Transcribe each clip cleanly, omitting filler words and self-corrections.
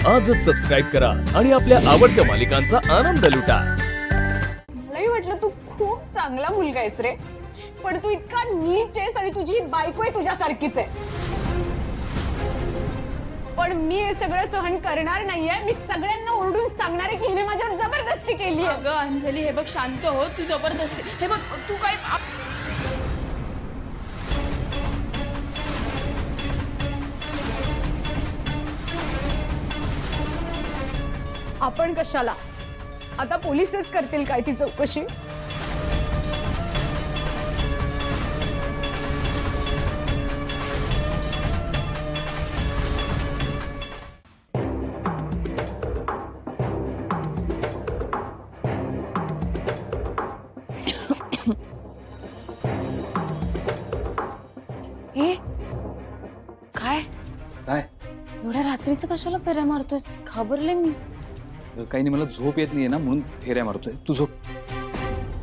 आजच सबस्क्राईब करा आणि आपल्या आवडत्या मालिकांचा आनंद लुटा। मलाही वाटलं तू खूप चांगला मुलगा आहेस रे, पण तू इतका नीच आहेस आणि तुझी बायको आहे तुझ्यासारखीच आहे। पण मी हे सगळं सहन करणार नाहीये। मी सगळ्यांना ओरडून सांगणार आहे की हिने माझ्यावर जबरदस्ती केली आहे। अगं अंजली, हे बघ शांत हो, तू जबरदस्ती, हे बघ तू काय आपण कशाला? आता पोलिसच करतील काय ती चौकशी? हे काय काय एवढ्या रात्रीचं कशाला फेऱ्या मारतोयस? घाबरले मी। काही नाही, मला झोप येत नाहीये ना म्हणून फेऱ्या मारतोय। तू झोप।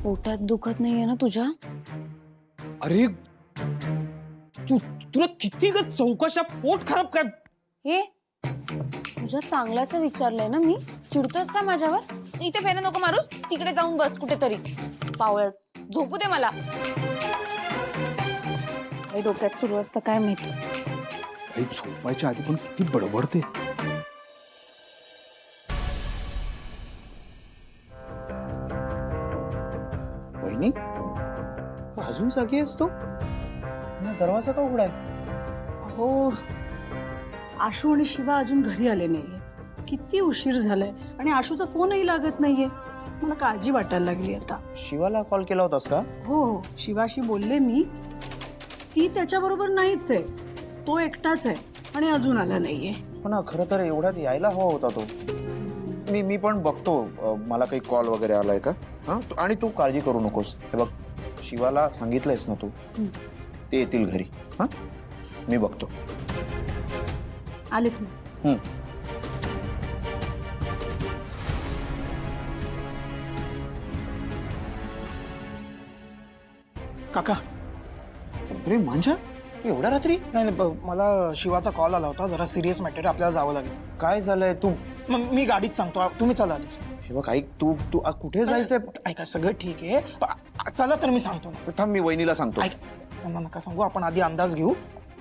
पोटात दुखत नाहीये ना तुझ्या? अरे तुला किती ग चौकशा, पोट खराब काय? हे तुझ्या चांगल्याचं विचारलंय ना मी, चिडतोयस का माझ्यावर? इथे फेऱ्या नको मारूस, तिकडे जाऊन बस कुठेतरी। पावळ झोपू दे मला। काही डोक्यात सुरू असतं काय माहिती। काही झोपायच्या आधी पण किती बडबडते। वहिनी अजून जागी आहेस तू? दरवाजा का उघडा आहे? हो, आशू आणि शिवा अजून घरी आले नाहीये। किती उशीर झालाय आणि आशूचा फोनही लागत नाहीये। मला काळजी वाटायला लागली आता। शिवाला कॉल केला होतास का? हो हो, शिवाशी बोलले मी। ती त्याच्याबरोबर नाहीच आहे, तो एकटाच आहे आणि अजून आला नाहीये। हो ना, खरं तर एवढ्यात यायला हवा होता तो। मी पण बघतो मला काही कॉल वगैरे आलाय का। हा, आणि तू काळजी करू नकोस। हे बघ, शिवाला सांगितलंयस ना तू, ते येतील घरी। हा, मी बघतो। आलेच ना? काका, अरे मांजा, एवढ्या रात्री? नाही मला शिवाचा कॉल आला होता, जरा सिरियस मॅटर, आपल्याला जावं लागेल। काय झालंय? तू मी गाडीत सांगतो, तुम्ही चला आधी। हे बघ ऐक, तू तू कुठे जायचंय? ऐका, सगळं ठीक आहे, चला तर मी सांगतो ना। थांब, मी वहिनीला सांगतो। ऐक, त्यांना नका सांगू, आपण आधी अंदाज घेऊ,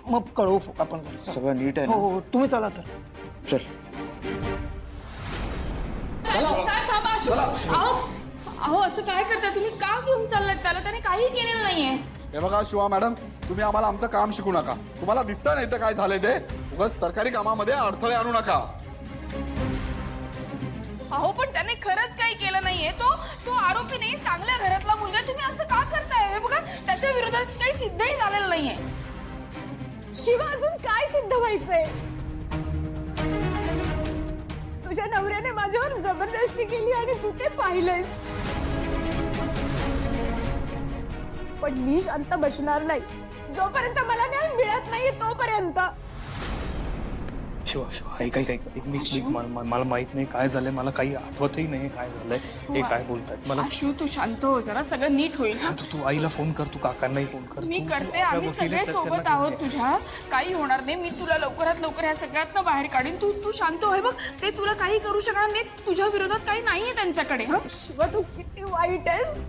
मग कळवू आपण घरी। सगळं नीट आहे हो ना? हो, तुम्ही चला तर। चल। अहो असं काय करताय तुम्ही? का घेऊन चाललात त्याला? त्याने काही केलेलं नाहीये। हे बघा शिवा मॅडम, तुम्ही आम्हाला आमचं काम शिकू नका। तुम्हाला दिसतं नाही तर काय झालंय ते, उगाच सरकारी कामामध्ये अडथळे आणू नका। अहो पण त्याने खरंच काही केलं नाहीये। तो आरोपी नाही, चांगल्या घरातला मुलगा। तुम्ही असं का करताय? हे बघा, त्याच्या विरोधात काही सिद्धही झालेलं नाहीये। शिवा, अजून काय सिद्ध व्हायचंय? तुझ्या नवऱ्याने माझ्यावर जबरदस्ती केली आणि तू ते पाहिलंयस। पण मी शांत बसणार नाही जोपर्यंत मला न्याय मिळत नाही तोपर्यंत। शिवा शिवा, मला माहित नाही काय झालंय, मला काही आठवतही नाही काय झालंय। हे काय बोलतायत? मला आशू तू शांत हो जरा, सगळं नीट होईल। तू आईला फोन कर, तू काकांनाही फोन कर। मी करते, आम्ही सगळे सोबत आहोत तुझ्या, काही होणार नाही। मी तुला लवकरात लवकर ह्या सगळ्यातनं बाहेर काढीन। तू शांत हो। हे बघ, ते तुला काही करू शकणार नाही, तुझ्या विरोधात काही नाहीये त्यांच्याकडे। शिवा, तू किती वाईट आहेस,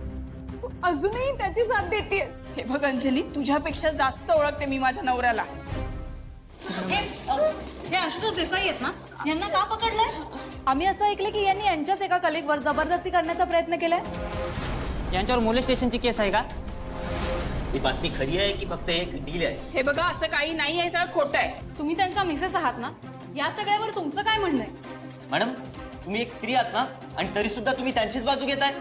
तू अजूनही त्याची साथ देतेस। हे बघ अंजली, तुझ्यापेक्षा जास्त ओळखते मी माझ्या नवऱ्याला। हे आशुतोष देसाई आहेत ना, यांना का पकडलंय? आम्ही असं ऐकलं की यांनी यांच्याच एका कलिगवर जबरदस्ती करण्याचा प्रयत्न केलाय। यांच्यावर मोलेस्टेशनची केस आहे का? ही बातमी खरी आहे की फक्त एक डील आहे? हे बघा, असं काही नाही आहे, सगळं खोटं आहे। तुम्ही त्यांच्या मिसेस आहात ना, या सगळ्यावर तुमचं काय म्हणणं आहे? मॅडम, तुम्ही एक स्त्री आहात ना, आणि तरी सुद्धा तुम्ही त्यांचीच बाजू घेताय?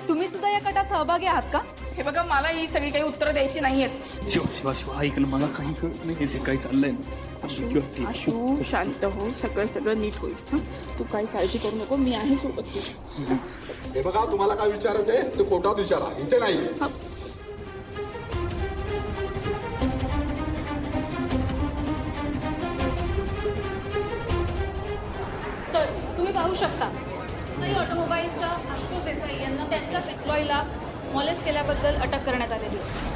तुम्ही सुद्धा या कटात सहभागी आहात का? हे बघा, मला ही सगळी काही उत्तरं द्यायची नाहीयेत। शिवा शिवा शिवा, ऐक ना, मला काही कळत नाही जे काही चाललंय ना। आशू शांत हो, सगळं नीट होईल। तू काही काळजी करू नको, मी आहे सोबत तुझ्या। हे बघा, तुम्हाला काय विचारायचंय ते कोर्टात विचारा, इथे नाही। तर तुम्ही पाहू शकता, ऑटोमोबाईलच्या आशुतोष देसाई यांना त्यांच्याच एम्प्लॉईला मॉलेस्ट केल्याबद्दल अटक करण्यात आलेली आहे।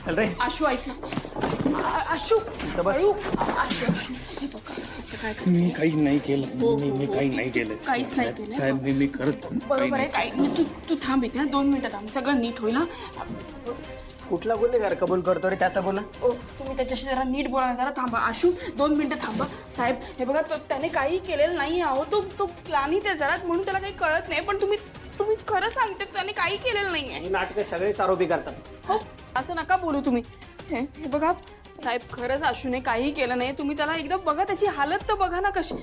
चल रे आशू ऐक ना, आशू हळू. आशू हे बघा असं काय करते? मी काही नाही केलं मी काही नाही केलं काहीच नाही केलं. साहेब मी खरंच बरोबर आहे काही तू थांब इथे 2 मिनिटं थांब सगळं नीट होईल हा. कुठला गुन्हेगार कबूल करतो रे त्याचा गुन्हा? ओ, तुम्ही त्याच्याशी जरा नीट बोला ना, जरा थांबा. आशू 2 मिनिटं थांबा. साहेब हे बघा त्याने काही केलेलं नाही अहो. तो प्लानित आहे जरा म्हणून त्याला काही कळत नाही. पण तुम्ही खरं सांगते त्याने काही केलेलं नाही आहे. ही नाटके सगळेच आरोपी करतात. हो असं नका बोलू तुम्ही. हे बघा साहेब खरंच आशूने काही केलं नाही. तुम्ही त्याला एकदा बघा त्याची हालत तर बघा ना कशी.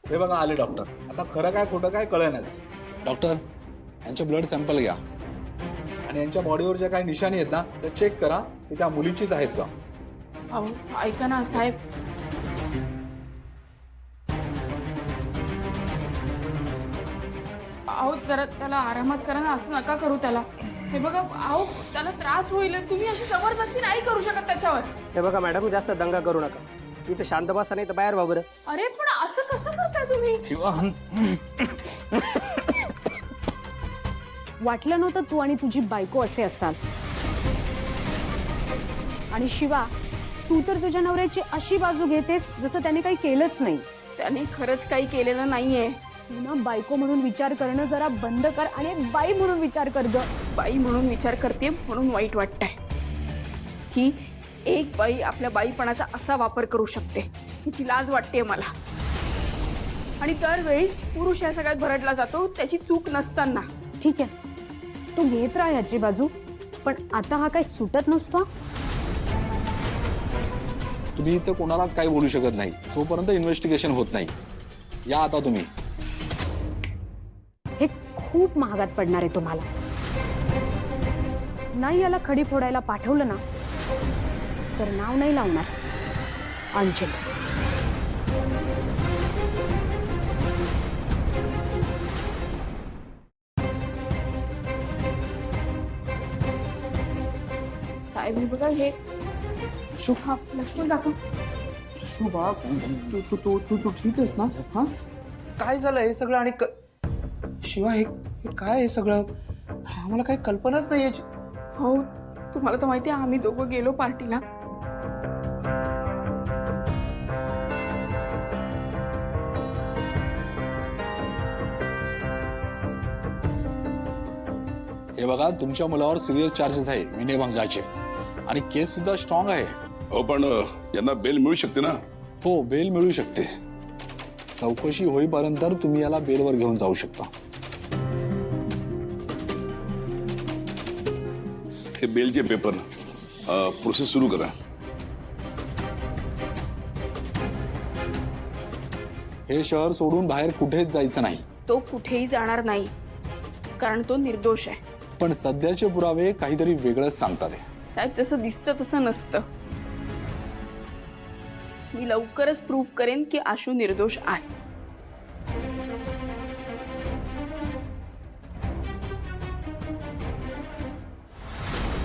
हे बघा आले डॉक्टर. आता खरं काय खोटं काय कळेनाच. डॉक्टर यांचे ब्लड सॅम्पल घ्या आणि यांच्या बॉडीवर ज्या काही निशाणी आहेत ना त्या चेक करा ते त्या मुलीचीच आहेत का. अहो ऐका ना साहेब. अहो जरा त्याला आरामात करा ना. असं नका करू त्याला. हे बघा अहो त्याला त्रास होईल. तुम्ही अशी जबरदस्ती नाही करू शकत त्याच्यावर. हे बघा मॅडम जास्त दंगा करू नका. इथे शांत बसा नाही तर बाहेर व्हा बरं. अरे पण असं कसं करताय तुम्ही? शिवा वाटलं नव्हतं तू आणि तुझी बायको असे असाल. आणि शिवा तू तर तुझ्या नवऱ्याची अशी बाजू घेतेस जसं त्याने काही केलंच नाही. त्याने खरंच काही केलेलं नाहीये. तू ना बायको म्हणून विचार करणं जरा बंद कर आणि बाई म्हणून विचार कर ग. बाई म्हणून विचार करते म्हणून वाईट वाटतंय. ही एक बाई आपल्या बाईपणाचा असा वापर करू शकते हिची लाज वाटते मला. आणि दरवेळीच पुरुष या सगळ्यात भरडला जातो त्याची चूक नसताना. ठीक आहे तू घेत राहा याची बाजू पण आता हा काही सुटत नसतो. तुम्ही इथं कोणालाच काही बोलू शकत नाही जोपर्यंत इन्व्हेस्टिगेशन होत नाही. या आता तुम्ही. हे खूप महागात पडणार आहे तुम्हाला. नाही याला खडी फोडायला पाठवलं ना तर नाव नाही लावणार अंजली. साहेब हे बघा हे शुभा लक्ष्मण दाखव. शुभा तू ठीक आहेस ना? हा काय झालं हे सगळं? आणि शिवा हे काय हे सगळं? आम्हाला काही कल्पनाच नाही याची. हो तुम्हाला तर माहिती आहे आम्ही दोघं गेलो पार्टीला. हे बघा तुमच्या मुलावर सिरियस चार्जेस आहे विनयभंगाचे आणि केस सुद्धा स्ट्रॉंग आहे. हो पण यांना बेल मिळू शकते ना? हो बेल मिळू शकते. चौकशी होईपर्यंत तुम्ही याला बेलवर घेऊन जाऊ शकता. हे बेलचे पेपर प्रोसेस सुरू करा. हे शहर सोडून बाहेर कुठेच जायचं नाही. तो कुठेही जाणार नाही कारण तो निर्दोष आहे. पण सध्याचे पुरावे काहीतरी वेगळंच सांगतात. साहेब जसं दिसतं तसं नसतं. मी लवकरच प्रूव्ह करेन की आशू निर्दोष आहे.